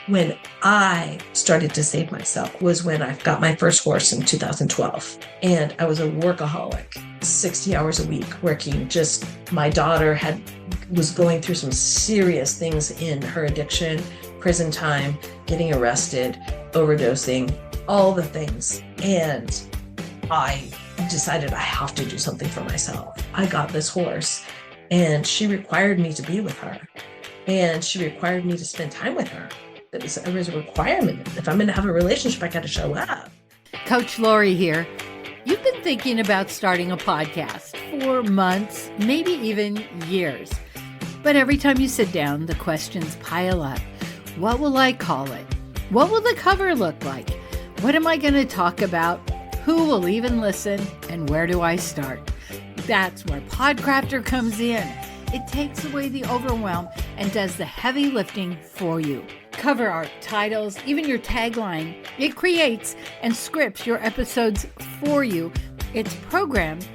When I started to save myself was when I got my first horse in 2012. And I was a workaholic, 60 hours a week working. Just my daughter was going through some serious things in her addiction, prison time, getting arrested, overdosing, all the things. And I decided I have to do something for myself. I got this horse and she required me to be with her. And she required me to spend time with her. It was a requirement. If I'm going to have a relationship, I got to show up. Coach Laurie here. You've been thinking about starting a podcast for months, maybe even years. But every time you sit down, the questions pile up. What will I call it? What will the cover look like? What am I going to talk about? Who will even listen? And where do I start? That's where Podcrafter comes in. It takes away the overwhelm and does the heavy lifting for you. Cover art, titles, even your tagline. It creates and scripts your episodes for you. It's programmed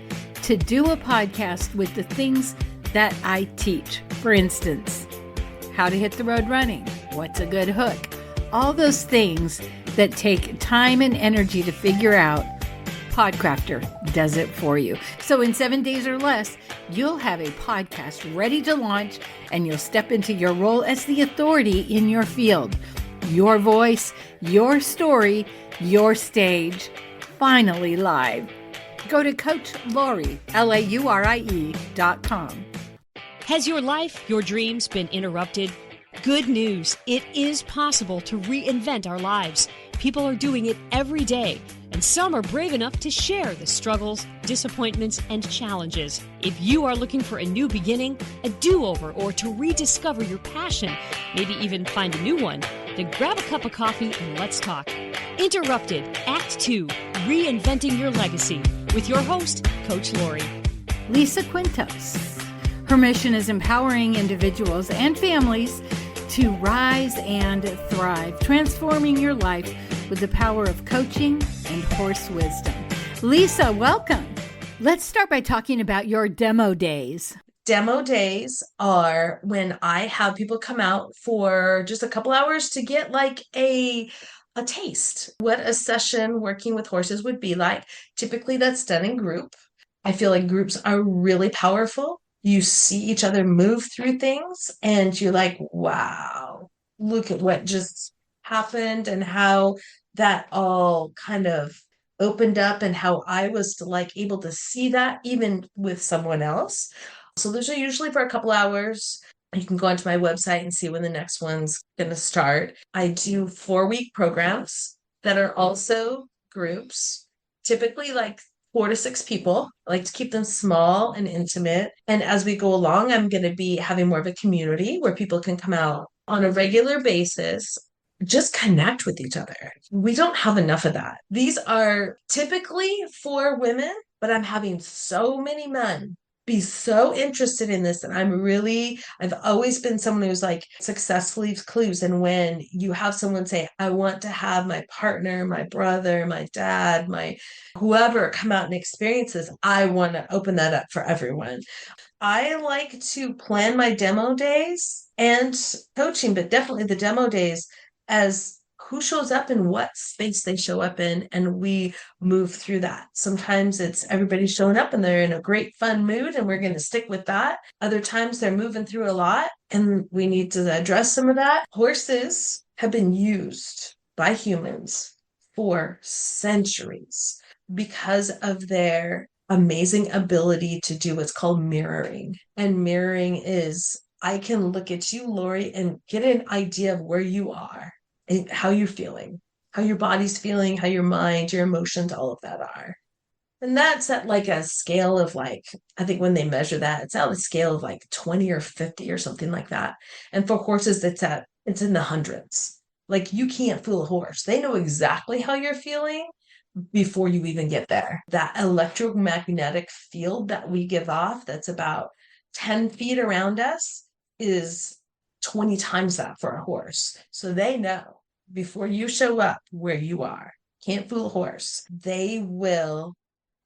to do a podcast with the things that I teach. For instance, how to hit the road running, what's a good hook, all those things that take time and energy to figure out. Podcrafter does it for you. So in 7 days or less, you'll have a podcast ready to launch and you'll step into your role as the authority in your field. Your voice, your story, your stage, finally live. Go to Coach Laurie, LAURIE.com. Has your life, your dreams been interrupted? Good news. It is possible to reinvent our lives. People are doing it every day, and some are brave enough to share the struggles, disappointments, and challenges. If you are looking for a new beginning, a do-over, or to rediscover your passion, maybe even find a new one, then grab a cup of coffee and let's talk. Interrupted, Act 2, Reinventing Your Legacy, with your host, Coach Laurie. Lisa Quinto. Her mission is empowering individuals and families to rise and thrive, transforming your life with the power of coaching and horse wisdom. Lisa, welcome. Let's start by talking about your demo days. Demo days are when I have people come out for just a couple hours to get like a taste, what a session working with horses would be like. Typically that's done in group. I feel like groups are really powerful. You see each other move through things and you're like, wow, look at what just happened and how that all kind of opened up and how I was able to see that even with someone else. So those are usually for a couple hours. You can go onto my website and see when the next one's going to start. I do 4-week programs that are also groups, typically like 4 to 6 people. I like to keep them small and intimate. And as we go along, I'm going to be having more of a community where people can come out on a regular basis, just connect with each other. We don't have enough of that. These are typically for women, but I'm having so many men be so interested in this. And I've always been someone who's like, success leaves clues. And when you have someone say, I want to have my partner, my brother, my dad, my whoever come out and experience this, I want to open that up for everyone. I like to plan my demo days and coaching, but definitely the demo days as who shows up in what space they show up in, and we move through that. Sometimes it's everybody showing up and they're in a great fun mood and we're going to stick with that. Other times they're moving through a lot and we need to address some of that. Horses have been used by humans for centuries because of their amazing ability to do what's called mirroring. And mirroring is, I can look at you, Laurie, and get an idea of where you are and how you're feeling, how your body's feeling, how your mind, your emotions, all of that are. And that's at like a scale of like, I think when they measure that, it's at a scale of like 20 or 50 or something like that. And for horses, it's in the hundreds. Like you can't fool a horse. They know exactly how you're feeling before you even get there. That electromagnetic field that we give off, that's about 10 feet around us, is 20 times that for a horse. So they know before you show up where you are. Can't fool a horse. They will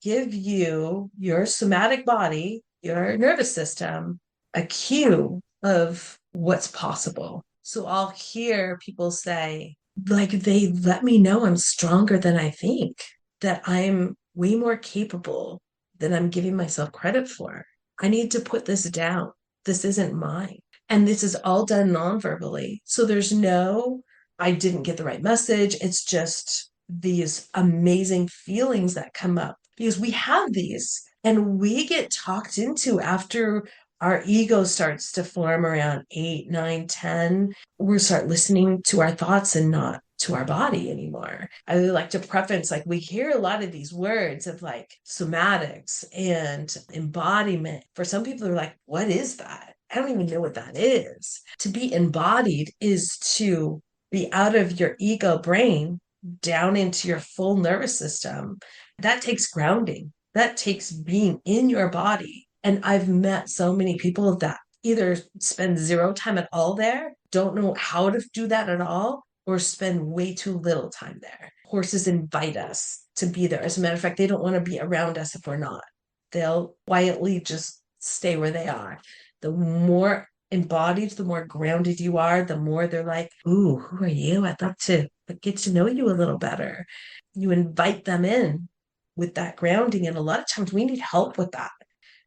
give you, your somatic body, your nervous system, a cue of what's possible. So I'll hear people say, like, they let me know I'm stronger than I think, that I'm way more capable than I'm giving myself credit for. I need to put this down. This isn't mine. And this is all done non-verbally. So there's no, I didn't get the right message. It's just these amazing feelings that come up because we have these and we get talked into after our ego starts to form around 8, 9, 10. We start listening to our thoughts and not to our body anymore. I really like to preference, like, we hear a lot of these words of like somatics and embodiment. For some people, they're like, what is that? I don't even know what that is. To be embodied is to be out of your ego brain down into your full nervous system. That takes grounding. That takes being in your body. And I've met so many people that either spend zero time at all there, don't know how to do that at all, or spend way too little time there. Horses invite us to be there. As a matter of fact, they don't want to be around us if we're not. They'll quietly just stay where they are. The more embodied, the more grounded you are, the more they're like, ooh, who are you? I'd love to get to know you a little better. You invite them in with that grounding. And a lot of times we need help with that.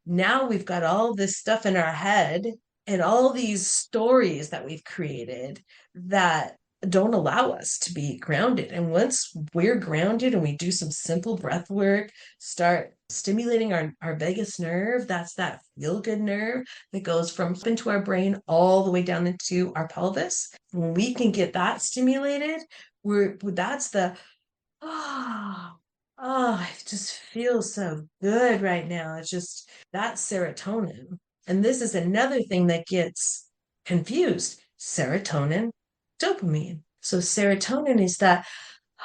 Now we've got all this stuff in our head and all these stories that we've created that don't allow us to be grounded. And once we're grounded and we do some simple breath work, start stimulating our vagus nerve, that's that feel good nerve that goes from up into our brain all the way down into our pelvis. When we can get that stimulated, that's the oh, it just feels so good right now. It's just that's serotonin. And this is another thing that gets confused. Serotonin, dopamine. So serotonin is that,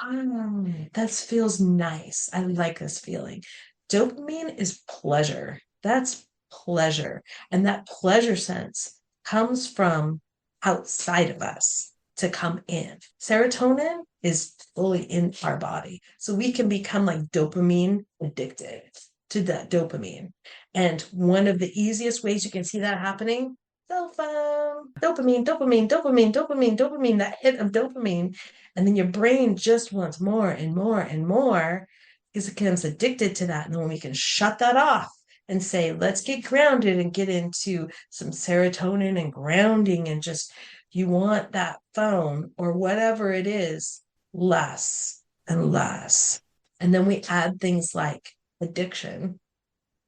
that feels nice. I like this feeling. Dopamine is pleasure. That's pleasure. And that pleasure sense comes from outside of us to come in. Serotonin is fully in our body. So we can become like dopamine addicted to that dopamine. And one of the easiest ways you can see that happening, cell phone, dopamine, dopamine, dopamine, dopamine, dopamine, that hit of dopamine. And then your brain just wants more and more and more because it becomes addicted to that. And when we can shut that off and say, let's get grounded and get into some serotonin and grounding and just, you want that phone or whatever it is, less and less. And then we add things like addiction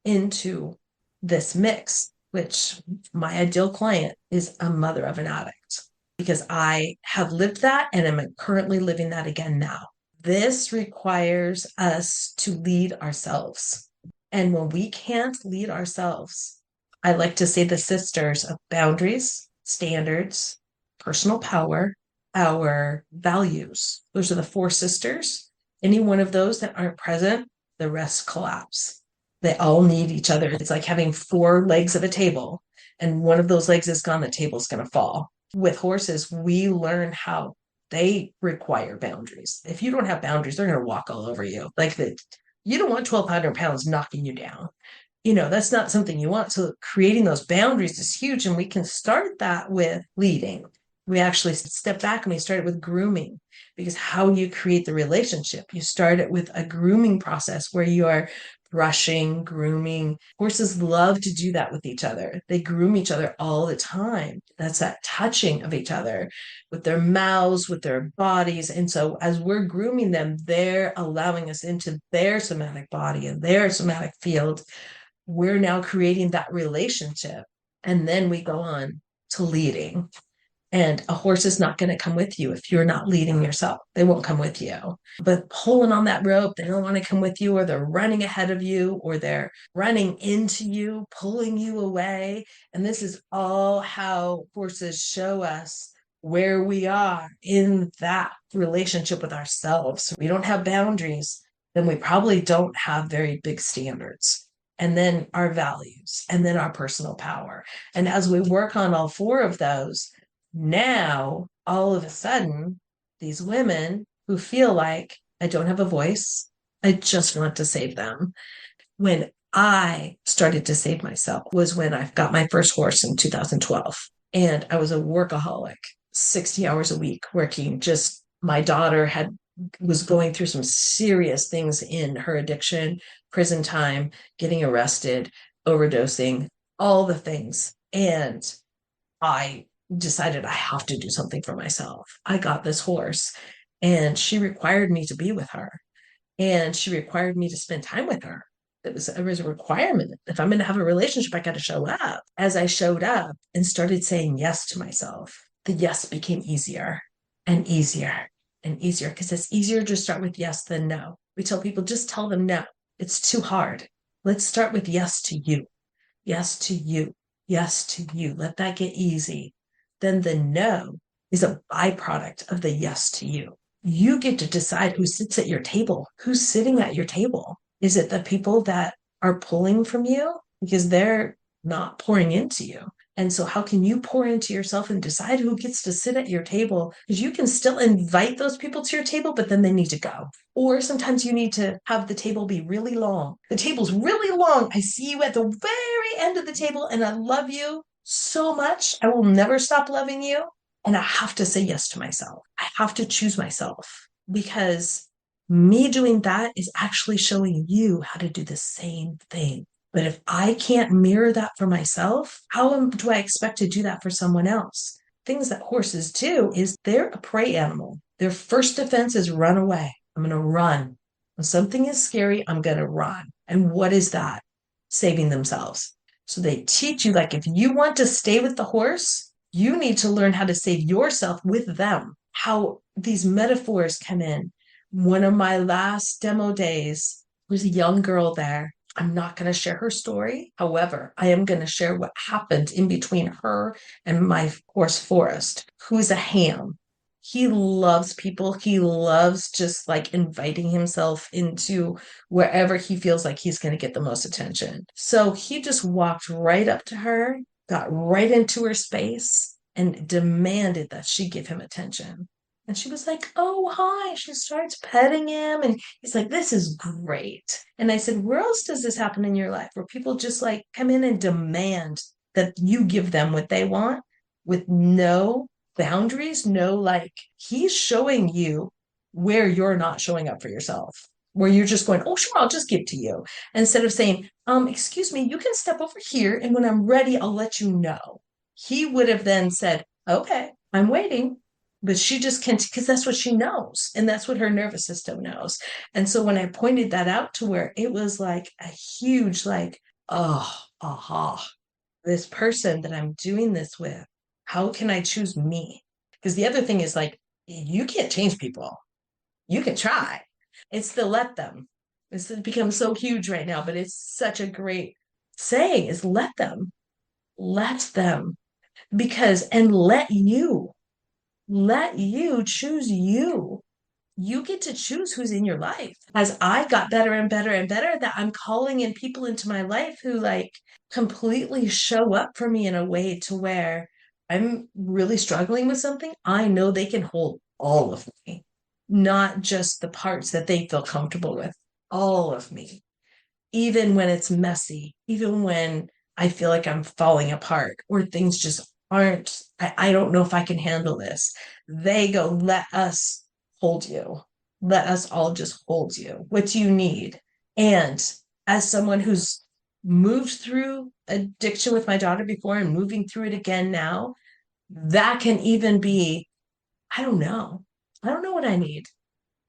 into this mix, which my ideal client is a mother of an addict because I have lived that and am currently living that again now. This requires us to lead ourselves. And when we can't lead ourselves, I like to say the sisters of boundaries, standards, personal power, our values. Those are the four sisters. Any one of those that aren't present, the rest collapse. They all need each other. It's like having four legs of a table, and one of those legs is gone, the table's going to fall. With horses, we learn how they require boundaries. If you don't have boundaries, they're going to walk all over you. Like that, you don't want 1,200 pounds knocking you down. That's not something you want. So creating those boundaries is huge. And we can start that with leading. We actually step back and we start it with grooming, because how you create the relationship, you start it with a grooming process where you are brushing, grooming. Horses love to do that with each other. They groom each other all the time. That's that touching of each other with their mouths, with their bodies. And so as we're grooming them, they're allowing us into their somatic body and their somatic field. We're now creating that relationship. And then we go on to leading. And a horse is not going to come with you if you're not leading yourself. They won't come with you. But pulling on that rope, they don't want to come with you, or they're running ahead of you, or they're running into you, pulling you away. And this is all how horses show us where we are in that relationship with ourselves. We don't have boundaries, then we probably don't have very big standards. And then our values, and then our personal power. And as we work on all four of those, now, all of a sudden, these women who feel like I don't have a voice, I just want to save them. When I started to save myself was when I got my first horse in 2012. And I was a workaholic. 60 hours a week working. Just my daughter was going through some serious things in her addiction, prison time, getting arrested, overdosing, all the things. And I decided I have to do something for myself. I got this horse and she required me to be with her and she required me to spend time with her. It was a requirement. If I'm going to have a relationship, I got to show up. As I showed up and started saying yes to myself, the yes became easier and easier and easier because it's easier to start with yes than no. We tell people just tell them no. It's too hard. Let's start with yes to you. Yes to you. Yes to you. Let that get easy. Then the no is a byproduct of the yes to you. You get to decide who sits at your table. Who's sitting at your table? Is it the people that are pulling from you because they're not pouring into you? And so, how can you pour into yourself and decide who gets to sit at your table? Because you can still invite those people to your table, but then they need to go. Or sometimes you need to have the table be really long. The table's really long. I see you at the very end of the table and I love you so much. I will never stop loving you. And I have to say yes to myself. I have to choose myself because me doing that is actually showing you how to do the same thing. But if I can't mirror that for myself, do I expect to do that for someone else? Things that horses do is they're a prey animal. Their first defense is run away. I'm going to run. When something is scary, I'm going to run. And what is that? Saving themselves. So they teach you, like, if you want to stay with the horse, you need to learn how to save yourself with them. How these metaphors come in. One of my last demo days was a young girl there. I'm not going to share her story. However, I am going to share what happened in between her and my horse Forrest, who's a ham. He loves people. He loves just like inviting himself into wherever he feels like he's going to get the most attention. So he just walked right up to her, got right into her space, and demanded that she give him attention. And she was like, "Oh, hi." She starts petting him. And he's like, "This is great." And I said, "Where else does this happen in your life where people just like come in and demand that you give them what they want with no boundaries?" No, like he's showing you where you're not showing up for yourself, where you're just going, "Oh, sure, I'll just give to you." Instead of saying, "Excuse me, you can step over here. And when I'm ready, I'll let you know." He would have then said, "Okay, I'm waiting." But she just can't, because that's what she knows. And that's what her nervous system knows. And so when I pointed that out to her, it was like a huge, like, oh, aha, this person that I'm doing this with, how can I choose me? Because the other thing is like, you can't change people. You can try. It's the let them. It's become so huge right now, but it's such a great saying is let them, because, and let you choose you. You get to choose who's in your life. As I got better and better and better, that I'm calling in people into my life who like completely show up for me in a way to where I'm really struggling with something. I know they can hold all of me, not just the parts that they feel comfortable with, all of me, even when it's messy, even when I feel like I'm falling apart or things just aren't, I don't know if I can handle this. They go, "Let us hold you. Let us all just hold you. What do you need?" And as someone who's moved through addiction with my daughter before and moving through it again now, that can even be, I don't know. I don't know what I need.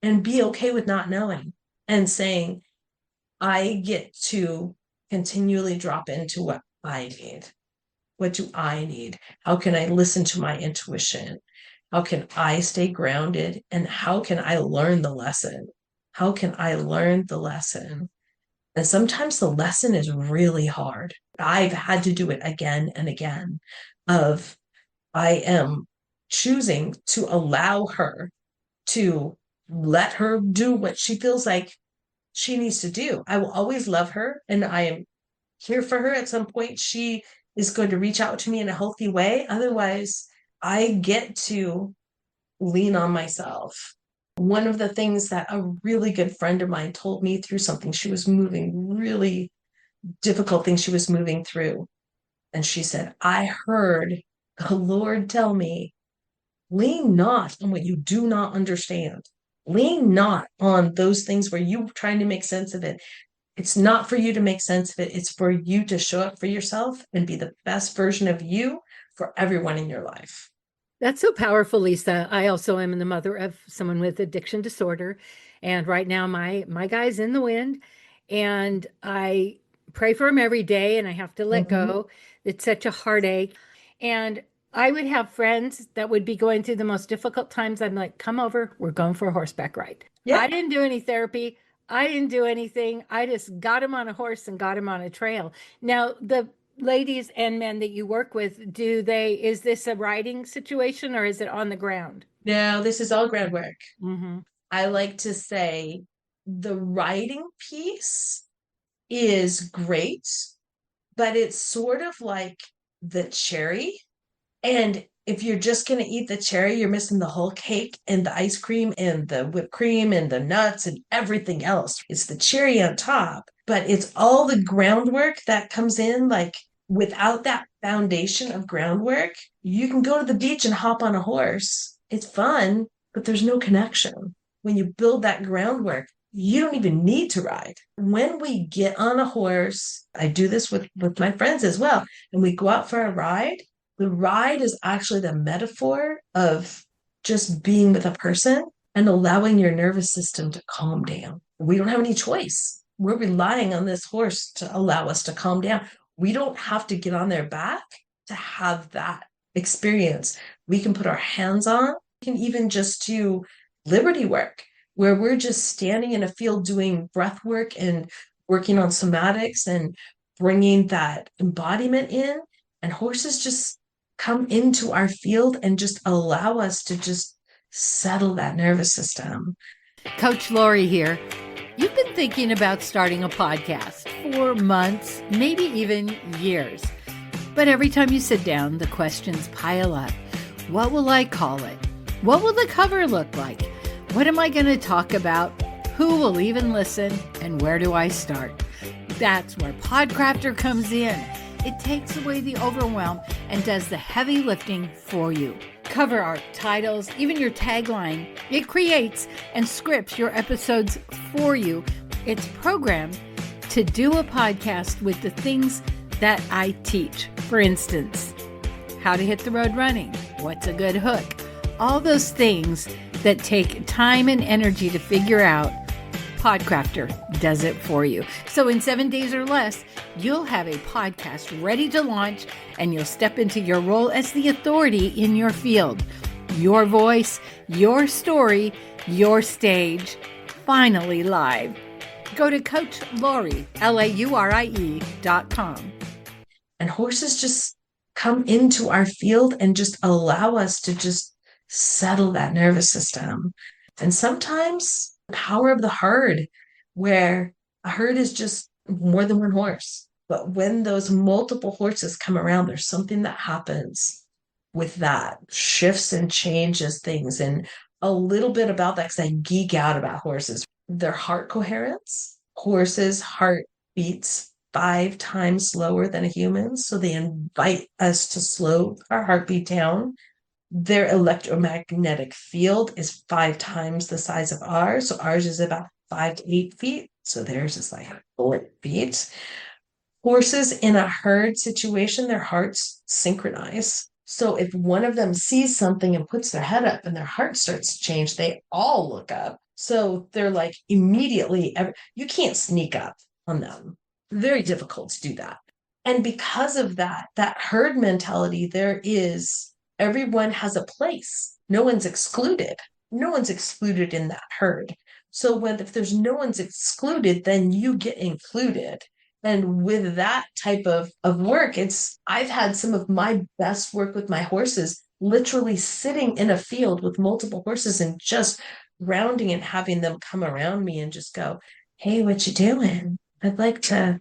And be okay with not knowing and saying, I get to continually drop into what I need. What do I need? How can I listen to my intuition? How can I stay grounded? And how can I learn the lesson? How can I learn the lesson? And sometimes the lesson is really hard. I've had to do it again and again of I am choosing to allow her to let her do what she feels like she needs to do. I will always love her and I am here for her. At some point, she is going to reach out to me in a healthy way. Otherwise, I get to lean on myself. One of the things that a really good friend of mine told me through something she was moving, really difficult thing she was moving through. And she said, "I heard the Lord tell me Lean not on what you do not understand. Lean not on those things where you're trying to make sense of it. It's not for you to make sense of it. It's for you to show up for yourself and be the best version of you for everyone in your life. That's so powerful, Lisa. I also am the mother of someone with addiction disorder, and right now my guy's in the wind, and I pray for him every day, and I have to let Mhm. go. It's such a heartache, and I would have friends that would be going through the most difficult times. I'm like, "Come over, we're going for a horseback ride." I Yeah. didn't do any therapy. I didn't do anything. I just got him on a horse and got him on a trail. Now, the ladies and men that you work with, is this a riding situation or is it on the ground? Now, this is all groundwork. Mm-hmm. I like to say the writing piece is great, but it's sort of like the cherry. And if you're just going to eat the cherry, you're missing the whole cake and the ice cream and the whipped cream and the nuts and everything else. It's the cherry on top, but it's all the groundwork that comes in. Like without that foundation of groundwork, you can go to the beach and hop on a horse. It's fun, but there's no connection. When you build that groundwork, you don't even need to ride. When we get on a horse, I do this with my friends as well, and we go out for a ride. The ride is actually the metaphor of just being with a person and allowing your nervous system to calm down. We don't have any choice. We're relying on this horse to allow us to calm down. We don't have to get on their back to have that experience. We can put our hands on, we can even just do liberty work where we're just standing in a field doing breath work and working on somatics and bringing that embodiment in. And horses just come into our field and just allow us to just settle that nervous system. Coach Laurie here. You've been thinking about starting a podcast for months, maybe even years. But every time you sit down, the questions pile up. What will I call it? What will the cover look like? What am I going to talk about? Who will even listen? And where do I start? That's where Podcrafter comes in. It takes away the overwhelm and does the heavy lifting for you. Cover art, titles, even your tagline. It creates and scripts your episodes for you. It's programmed to do a podcast with the things that I teach. For instance, how to hit the road running, what's a good hook, all those things that take time and energy to figure out. Podcrafter does it for you. So in 7 days or less, you'll have a podcast ready to launch and you'll step into your role as the authority in your field. Your voice, your story, your stage, finally live. Go to Coach Laurie, LAURIE.com. And horses just come into our field and just allow us to just settle that nervous system. And sometimes the power of the herd, where a herd is just more than one horse. But when those multiple horses come around, there's something that happens with that, shifts and changes things. And a little bit about that, because I geek out about horses. Their heart coherence. Horses' heart beats 5 times slower than a human's. So they invite us to slow our heartbeat down. Their electromagnetic field is 5 times the size of ours. So ours is about 5 to 8 feet. So theirs is like 4 feet. Horses in a herd situation, their hearts synchronize. So if one of them sees something and puts their head up and their heart starts to change, they all look up. So they're like immediately, you can't sneak up on them. Very difficult to do that. And because of that, that herd mentality, everyone has a place. No one's excluded. No one's excluded in that herd. So if there's no one's excluded, then you get included. And with that type of work, I've had some of my best work with my horses, literally sitting in a field with multiple horses and just rounding and having them come around me and just go, "Hey, what you doing? I'd like to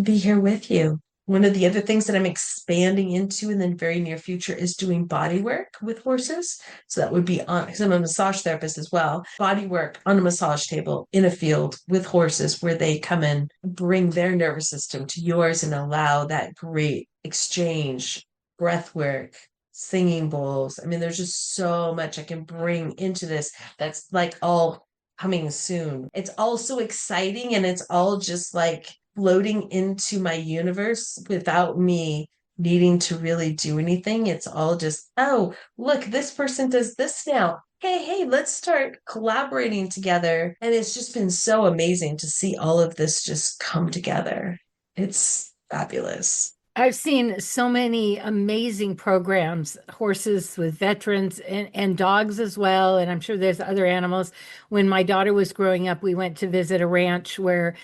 be here with you." One of the other things that I'm expanding into in the very near future is doing body work with horses. So that would be because I'm a massage therapist as well, body work on a massage table in a field with horses where they come and bring their nervous system to yours and allow that great exchange, breath work, singing bowls. I mean, there's just so much I can bring into this that's like all coming soon. It's all so exciting and it's all just like floating into my universe without me needing to really do anything. It's all just, oh, look, this person does this now. Hey, let's start collaborating together. And it's just been so amazing to see all of this just come together. It's fabulous. I've seen so many amazing programs, horses with veterans and dogs as well. And I'm sure there's other animals. When my daughter was growing up, we went to visit a ranch where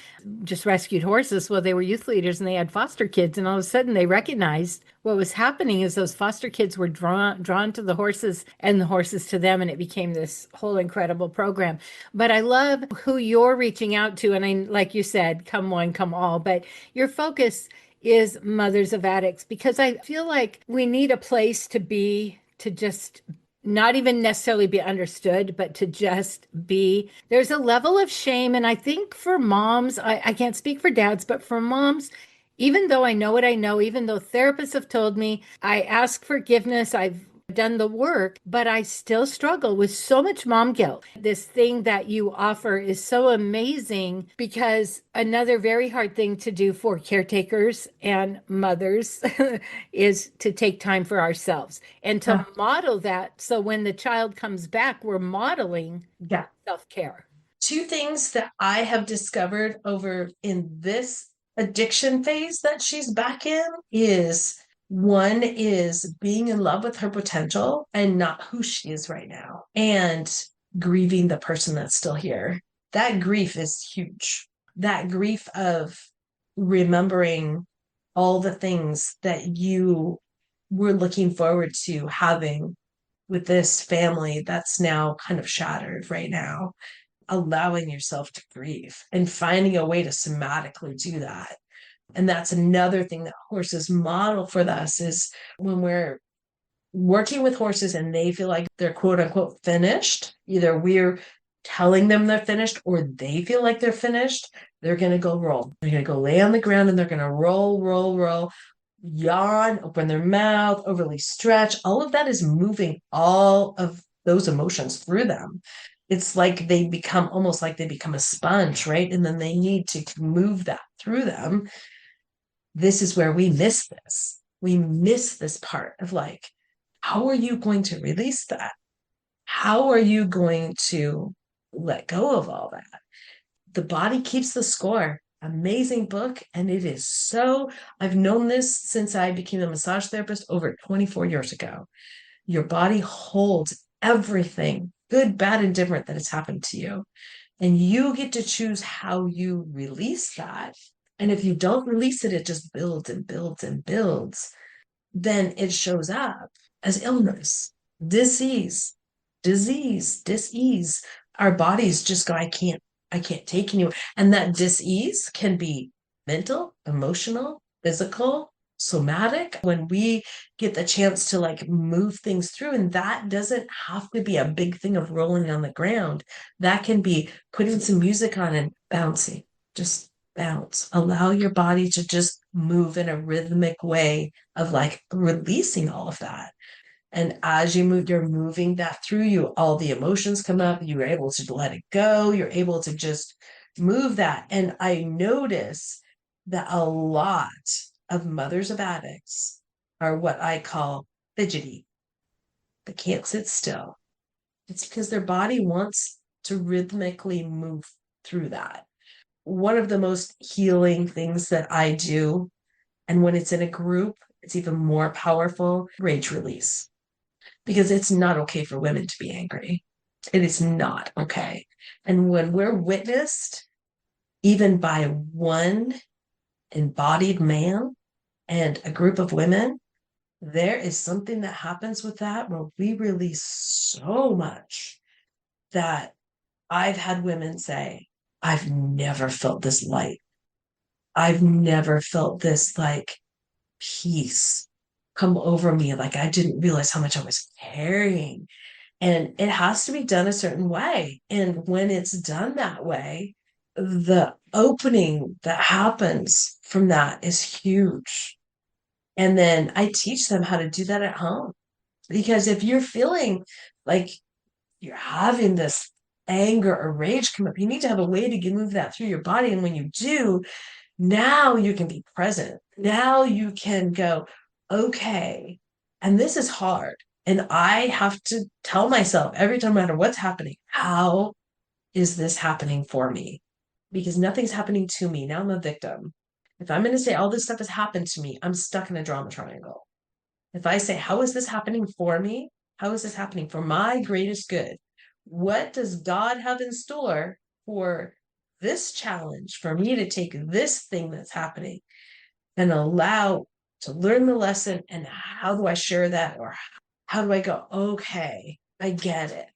just rescued horses. Well, they were youth leaders and they had foster kids. And all of a sudden they recognized what was happening is those foster kids were drawn to the horses and the horses to them. And it became this whole incredible program. But I love who you're reaching out to. And I, like you said, come one, come all. But your focus is mothers of addicts, because I feel like we need a place to be, to just not even necessarily be understood, but to just be. There's a level of shame. And I think for moms, I can't speak for dads, but for moms, even though I know what I know, even though therapists have told me, I ask forgiveness, I've done the work, but I still struggle with so much mom guilt. This thing that you offer is so amazing, because another very hard thing to do for caretakers and mothers is to take time for ourselves and to model that. So when the child comes back, we're modeling Yeah. self-care. Two things that I have discovered over in this addiction phase that she's back in is one is being in love with her potential and not who she is right now, and grieving the person that's still here. That grief is huge. That grief of remembering all the things that you were looking forward to having with this family that's now kind of shattered right now, allowing yourself to grieve and finding a way to somatically do that. And that's another thing that horses model for us is when we're working with horses and they feel like they're quote unquote finished, either we're telling them they're finished or they feel like they're finished, they're going to go roll. They're going to go lay on the ground and they're going to roll, yawn, open their mouth, overly stretch. All of that is moving all of those emotions through them. It's like they become almost like they become a sponge, right? And then they need to move that through them. This is where we miss this. We miss this part of like, how are you going to release that? How are you going to let go of all that? The Body Keeps the Score. Amazing book. And it is so, I've known this since I became a massage therapist over 24 years ago. Your body holds everything, good, bad, and different that has happened to you. And you get to choose how you release that. And if you don't release it, it just builds and builds and builds. Then it shows up as illness, disease, disease. Our bodies just go, I can't take anymore. And that disease can be mental, emotional, physical, somatic. When we get the chance to like move things through, and that doesn't have to be a big thing of rolling on the ground. That can be putting some music on and bouncing, just bounce. Allow your body to just move in a rhythmic way of like releasing all of that. And as you move, you're moving that through you. All the emotions come up. You're able to let it go. You're able to just move that. And I notice that a lot of mothers of addicts are what I call fidgety. They can't sit still. It's because their body wants to rhythmically move through that. One of the most healing things that I do, and when it's in a group, it's even more powerful, rage release. Because it's not okay for women to be angry. It is not okay. And when we're witnessed, even by one embodied man and a group of women, there is something that happens with that where we release so much that I've had women say, I've never felt this light. I've never felt this like peace come over me. Like I didn't realize how much I was carrying. And it has to be done a certain way. And when it's done that way, the opening that happens from that is huge. And then I teach them how to do that at home. Because if you're feeling like you're having this anger or rage come up, you need to have a way to move that through your body. And when you do, now you can be present. Now you can go, okay, and this is hard. And I have to tell myself every time, no matter what's happening, how is this happening for me? Because nothing's happening to me. Now I'm a victim. If I'm going to say all this stuff has happened to me, I'm stuck in a drama triangle. If I say, how is this happening for me? How is this happening for my greatest good? What does God have in store for this challenge, for me to take this thing that's happening and allow to learn the lesson? And how do I share that? Or how do I go, okay, I get it.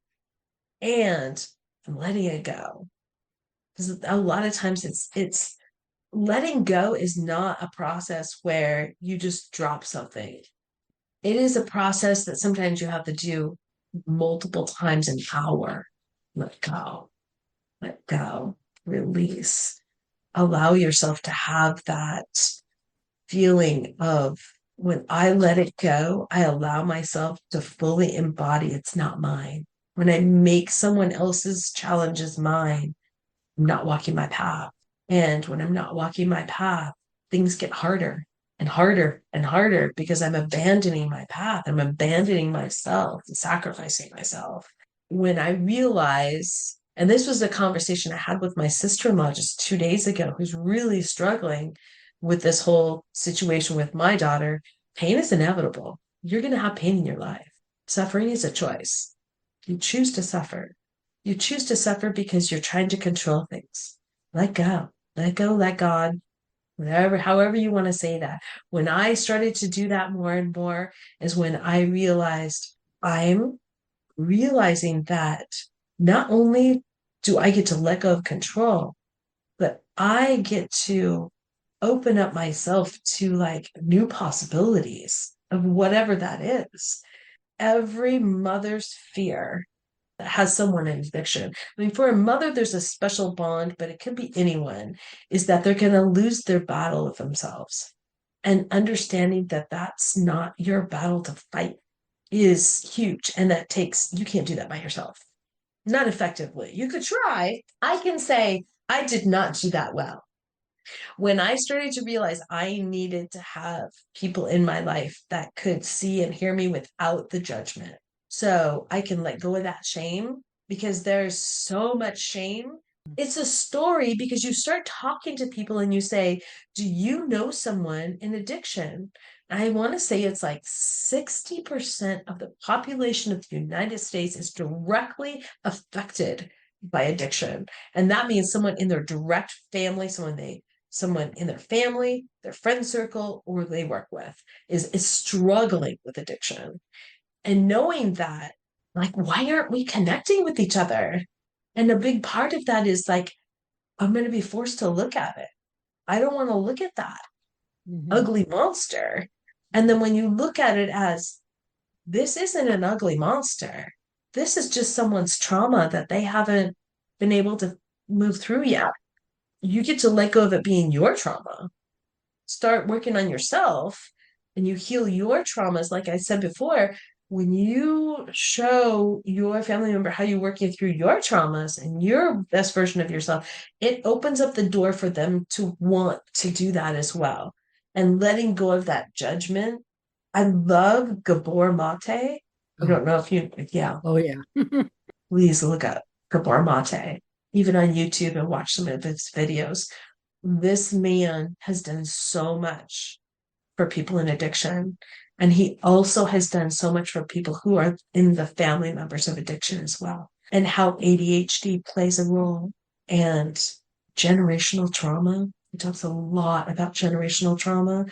And I'm letting it go. Because a lot of times it's letting go is not a process where you just drop something. It is a process that sometimes you have to do multiple times an hour. Let go, release, allow yourself to have that feeling of when I let it go, I allow myself to fully embody it's not mine. When I make someone else's challenges mine, I'm not walking my path. And when I'm not walking my path, things get harder and harder and harder because I'm abandoning my path. I'm abandoning myself and sacrificing myself. When I realize, and this was a conversation I had with my sister-in-law just 2 days ago, who's really struggling with this whole situation with my daughter. Pain is inevitable. You're going to have pain in your life. Suffering is a choice. You choose to suffer. You choose to suffer because you're trying to control things. Let go, let God, whatever, however you want to say that. When I started to do that more and more is when I realized I'm realizing that not only do I get to let go of control, but I get to open up myself to like new possibilities of whatever that is. Every mother's fear that has someone in addiction. I mean, for a mother, there's a special bond, but it could be anyone, is that they're going to lose their battle with themselves. And understanding that that's not your battle to fight is huge. And that takes, you can't do that by yourself. Not effectively. You could try. I can say, I did not do that well. When I started to realize I needed to have people in my life that could see and hear me without the judgment, so I can let go of that shame because there's so much shame. It's a story because you start talking to people and you say, do you know someone in addiction? I want to say it's like 60% of the population of the United States is directly affected by addiction. And that means someone in their direct family, someone in their family, their friend circle, or they work with is struggling with addiction. And knowing that, like, why aren't we connecting with each other? And a big part of that is like, I'm going to be forced to look at it. I don't want to look at that ugly monster. And then when you look at it as this isn't an ugly monster, this is just someone's trauma that they haven't been able to move through yet. You get to let go of it being your trauma. Start working on yourself and you heal your traumas. Like I said before, when you show your family member how you're working through your traumas and your best version of yourself, it opens up the door for them to want to do that as well. And letting go of that judgment. I love Gabor Mate. I don't know if you, yeah. Oh, yeah. Please look up Gabor Mate, even on YouTube, and watch some of his videos. This man has done so much for people in addiction. And he also has done so much for people who are in the family members of addiction as well. And how ADHD plays a role and generational trauma. He talks a lot about generational trauma.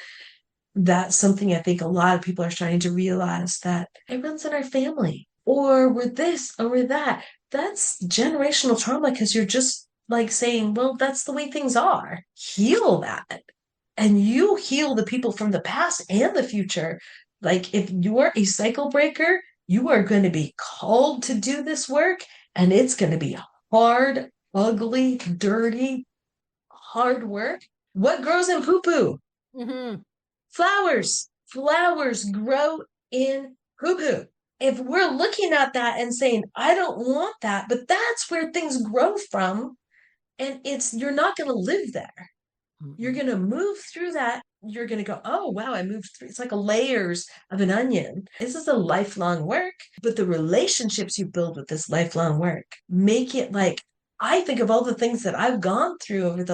That's something I think a lot of people are starting to realize, that it runs in our family, or we're this or we're that. That's generational trauma because you're just like saying, well, that's the way things are. Heal that. And you heal the people from the past and the future. Like if you're a cycle breaker, you are going to be called to do this work, and it's going to be hard, ugly, dirty, hard work. What grows in poo poo? Mm-hmm. Flowers. Flowers grow in poo-poo. If we're looking at that and saying, I don't want that, but that's where things grow from, and you're not going to live there. You're going to move through that. You're going to go, oh, wow, I moved through. It's like layers of an onion. This is a lifelong work, but the relationships you build with this lifelong work make it like, I think of all the things that I've gone through over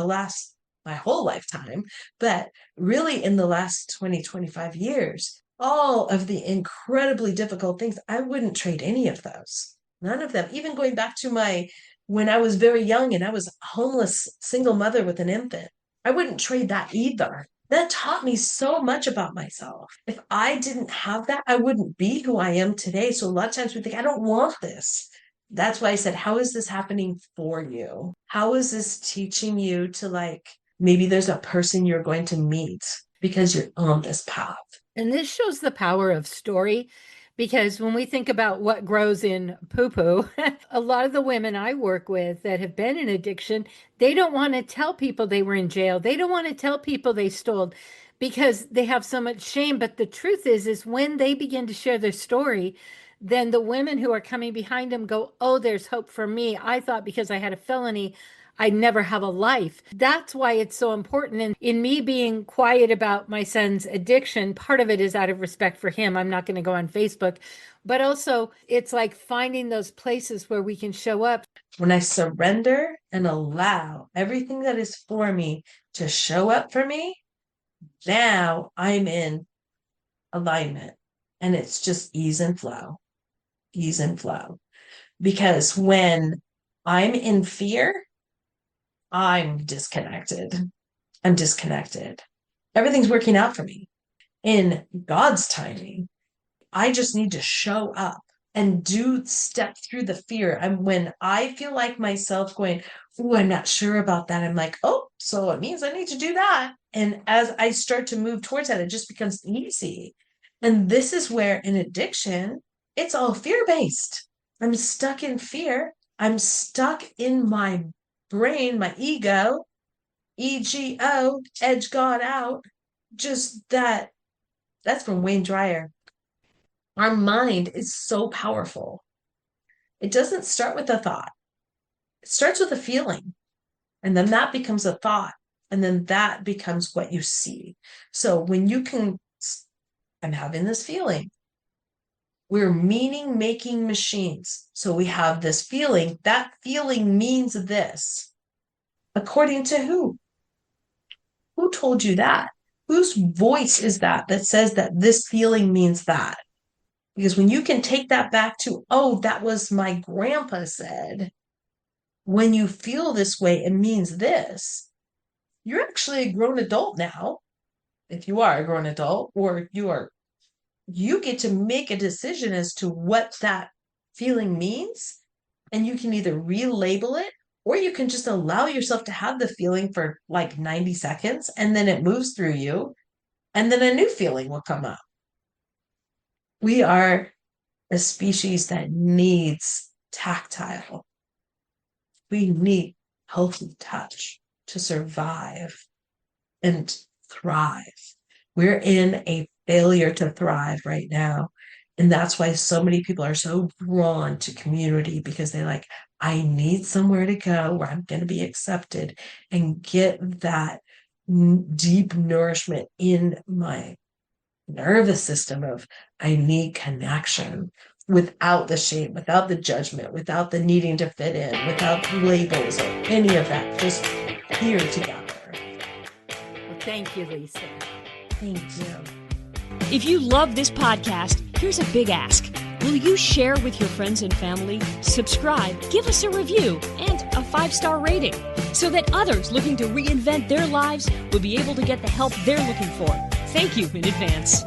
my whole lifetime, but really in the last 20, 25 years, all of the incredibly difficult things, I wouldn't trade any of those. None of them. Even going back to when I was very young and I was a homeless single mother with an infant, I wouldn't trade that either. That taught me so much about myself. If I didn't have that, I wouldn't be who I am today. So a lot of times we think, I don't want this. That's why I said, how is this happening for you? How is this teaching you to maybe there's a person you're going to meet because you're on this path? And this shows the power of story, because when we think about what grows in poo-poo, a lot of the women I work with that have been in addiction, they don't want to tell people they were in jail. They don't want to tell people they stole because they have so much shame. But the truth is when they begin to share their story, then the women who are coming behind them go, oh, there's hope for me. I thought because I had a felony, I'd never have a life. That's why it's so important. And in me being quiet about my son's addiction, part of it is out of respect for him. I'm not going to go on Facebook, but also it's like finding those places where we can show up. When I surrender and allow everything that is for me to show up for me, now I'm in alignment, and it's just ease and flow. Because when I'm in fear, I'm disconnected. Everything's working out for me in God's timing. I just need to show up and step through the fear. And when I feel like myself going, oh, I'm not sure about that, I'm like, oh, so it means I need to do that. And as I start to move towards that, it just becomes easy. And this is where in addiction, it's all fear-based. I'm stuck in fear. I'm stuck in my brain, my ego, EGO, edge God out. Just that's from Wayne Dyer. Our mind is so powerful. It doesn't start with a thought. It starts with a feeling. And then that becomes a thought. And then that becomes what you see. So when I'm having this feeling. We're meaning-making machines. So we have this feeling. That feeling means this. According to who? Who told you that? Whose voice is that says that this feeling means that? Because when you can take that back to, oh, that was my grandpa said, when you feel this way, it means this. You're actually a grown adult now. If you are a grown adult, or you get to make a decision as to what that feeling means. And you can either relabel it, or you can just allow yourself to have the feeling for like 90 seconds, and then it moves through you, and then a new feeling will come up. We are a species that needs tactile. We need healthy touch to survive and thrive. We're in a failure to thrive right now. And that's why so many people are so drawn to community, because they're like, I need somewhere to go where I'm going to be accepted and get that deep nourishment in my nervous system of I need connection without the shame, without the judgment, without the needing to fit in, without labels or any of that. Just here together. Well, thank you, Lisa. Thank you. If you love this podcast, here's a big ask. Will you share with your friends and family, subscribe, give us a review, and a 5-star rating so that others looking to reinvent their lives will be able to get the help they're looking for? Thank you in advance.